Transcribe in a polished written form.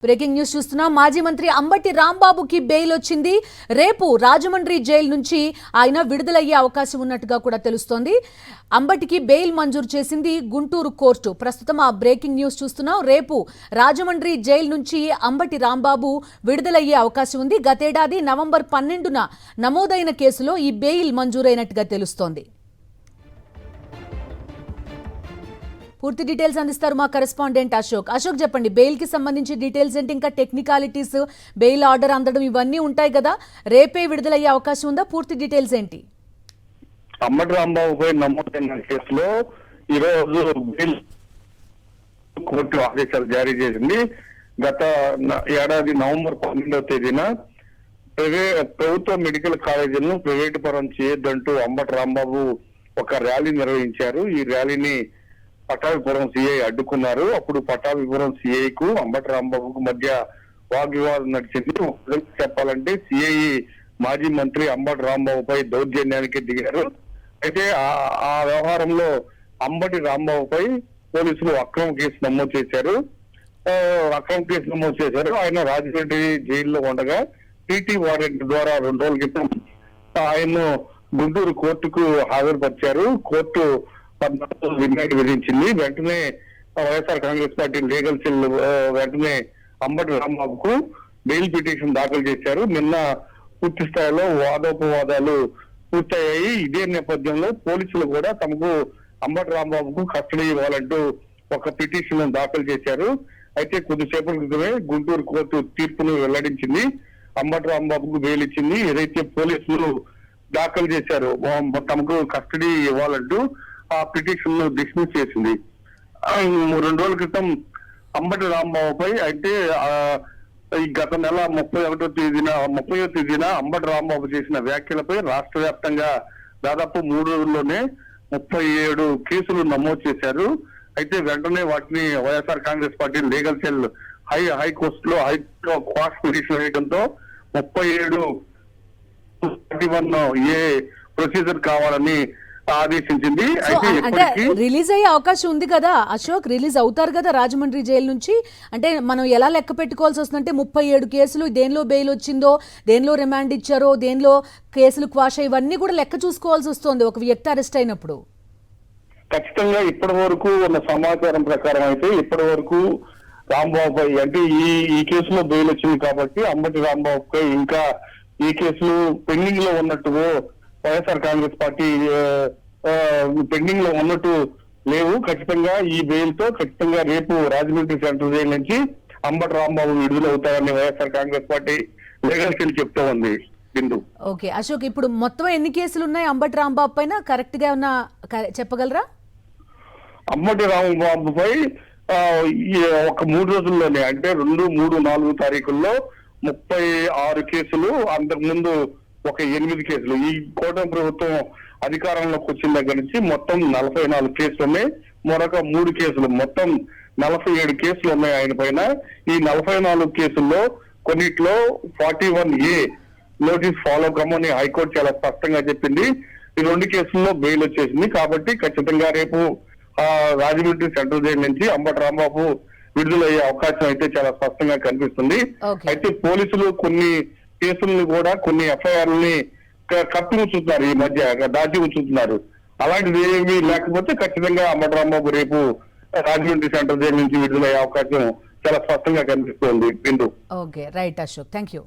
Breaking news చూస్తున్నాం. మాజీ మంత్రి అంబటి రాంబాబుకి బెయిల్ వచ్చింది. రేపు రాజమండ్రి జైలు నుంచి ఆయన విడుదలయ్యే అవకాశం ఉన్నట్టుగా కూడా తెలుస్తోంది. అంబటికి బెయిల్ మంజూరు చేసింది గుంటూరు కోర్టు. ప్రస్తుతం ఆ బ్రేకింగ్ న్యూస్ చూస్తున్నాం. రేపు రాజమండ్రి జైలు నుంచి అంబటి రాంబాబు విడుదలయ్యే అవకాశం ఉంది. గతేడాది నవంబర్ 12న నమోదైన కేసులో ఈ బెయిల్ మంజూరైనట్టుగా తెలుస్తోంది. పూర్తి డీటెయిల్స్ అందిస్తారు మా కరెస్పాండెంట్ అశోక్. అశోక్, చెప్పండి, బెయిల్ కి సంబంధించి డీటెయిల్స్ ఏంటి, ఇంకా టెక్నికాలిటీస్, బెయిల్ ఆర్డర్ అందడం ఇవన్నీ ఉంటాయి కదా, రేపే విడుదలయ్యే అవకాశం ఉందా? పూర్తి డీటెయిల్స్ ఏంటి? అంబటి రాంబాబుపై నమోదైన కేసులో ఈరోజు బెయిల్ కోర్టు ఆదేశాలు జారీ చేసింది. గత ఏడాది నవంబర్ 12వ తేదీన ప్రభుత్వ మెడికల్ కాలేజీలను ప్రైవేటు పరం చేయొద్దంటూ అంబటి రాంబాబు ఒక ర్యాలీ నిర్వహించారు. ఈ ర్యాలీని పట్టాభిపురం సిఐ అడ్డుకున్నారు. అప్పుడు పట్టాభిపురం సిఐకు అంబటి రాంబాబుకు మధ్య వాగ్వివాదం నడిచింది. చెప్పాలంటే సిఐ మాజీ మంత్రి అంబటి రాంబాబుపై దౌర్జన్యానికి దిగారు. అయితే ఆ వ్యవహారంలో అంబటి రాంబాబుపై పోలీసులు అక్రమ కేసు నమోదు చేశారు. ఆయన రాజమండ్రి జైల్లో ఉండగా టీటీ వారెంట్ ద్వారా 2 రోజుల క్రితం ఆయన్ను గుంటూరు కోర్టుకు హాజరుపరిచారు. కోర్టు 14 రిమాండ్ విధించింది. వెంటనే YSR Congress party legal cell వెంటనే అంబటి రాంబాబుకు బెయిల్ పిటిషన్ దాఖలు చేశారు. నిన్న పూర్తి స్థాయిలో వాదోపవాదాలు పూర్తయ్యాయి. ఇదే నేపథ్యంలో పోలీసులు కూడా తమకు అంబటి రాంబాబుకు కస్టడీ ఇవ్వాలంటూ ఒక పిటిషన్ దాఖలు చేశారు. అయితే కొద్దిసేపటి క్రితమే గుంటూరు కోర్టు తీర్పును వెల్లడించింది. అంబటి రాంబాబుకు బెయిల్ ఇచ్చింది. ఏదైతే పోలీసులు దాఖలు చేశారో తమకు కస్టడీ ఇవ్వాలంటూ ఆ పిటిషన్ ను డిస్మిస్ చేసింది. 2 రోజుల క్రితం అంబటి రాంబాబుపై అయితే ఈ గత నెల 30వ తేదీన అంబటి రాంబాబు చేసిన వ్యాఖ్యలపై రాష్ట్ర వ్యాప్తంగా దాదాపు 3 రోజుల్లోనే 37 కేసులు నమోదు చేశారు. అయితే వెంటనే వాటిని YSR Congress party legal cell హైకోర్టులో క్వాష్ పిటిషన్ వేయడంతో 37 ప్రొసీజర్ కావాలని ఆదేశించింది. అంటే రిలీజ్ అయ్యే అవకాశం ఉంది కదా అశోక్, రిలీజ్ అవుతారు కదా రాజమండ్రి జైలు నుంచి. అంటే మనం ఎలా లెక్క పెట్టుకోవాల్సి వస్తుందంటే 37 కేసులు, దేనిలో బెయిల్ వచ్చిందో, దేనిలో రిమాండ్ ఇచ్చారో, దేనిలో కేసులు క్వాష్, ఇవన్నీ కూడా లెక్క చూసుకోవాల్సి వస్తుంది ఒక వ్యక్తి అరెస్ట్ అయినప్పుడు. ఖచ్చితంగా ఇప్పటి వరకు ఉన్న సమాచారం ప్రకారం అయితే ఇప్పటి వరకు రాంబాబుపై అంటే ఈ కేసులో బెయిల్ వచ్చింది కాబట్టి అంబటి రాంబాబుపై ఇంకా ఈ కేసులు పెండింగ్ లో ఉన్నట్టు వైఎస్ఆర్ కాంగ్రెస్ పార్టీ పెండింగ్ లో ఉన్నట్టు లేవు. ఖచ్చితంగా ఈ బెయిల్ తో ఖచ్చితంగా రేపు రాజమండ్రి సెంట్రల్ జైలు నుంచి అంబటి రాంబాబు విడుదలవుతారని YSR Congress party legal cell చెప్తూ ఉంది. బిందు. ఓకే అశోక్, ఇప్పుడు మొత్తం ఎన్ని కేసులు ఉన్నాయి అంబటి రాంబాబు పైన, కరెక్ట్ గా ఉన్న చెప్పగలరా? అంబటి రాంబాబుపై ఒక 3 రోజుల్లోనే అంటే 2, 3, 4 తారీఖుల్లో 36 కేసులు, అంతకుముందు ఒక 8 కేసులు. ఈ కూటమి ప్రభుత్వం అధికారంలోకి వచ్చిన దగ్గర నుంచి మొత్తం 44 కేసులు ఉన్నాయి. మరొక 3 కేసులు, మొత్తం 47 కేసులు ఉన్నాయి ఆయన పైన. ఈ 44 కేసుల్లో కొన్నిట్లో 41A నోటీస్ ఫాలో కమ్మని హైకోర్టు చాలా స్పష్టంగా చెప్పింది. ఈ 2 కేసుల్లో బెయిల్ వచ్చేసింది. కాబట్టి ఖచ్చితంగా రేపు రాజమండ్రి సెంట్రల్ జైలు నుంచి అంబటి రాంబాబు విడుదలయ్యే అవకాశం అయితే చాలా స్పష్టంగా కనిపిస్తుంది. అయితే పోలీసులు కొన్ని కేసులను కూడా, కొన్ని ఎఫ్ఐఆర్లని కప్పి ఉంచుతున్నారు, ఈ మధ్య దాచి ఉంచుతున్నారు. అలాంటిది ఏమీ లేకపోతే ఖచ్చితంగా అంబటి రాంబాబు రేపు రాజమండ్రి సెంట్రల్ జైలు నుంచి విడుదలయ్యే అవకాశం చాలా స్పష్టంగా కనిపిస్తుంది. Bindu. Okay, right Ashok, thank you.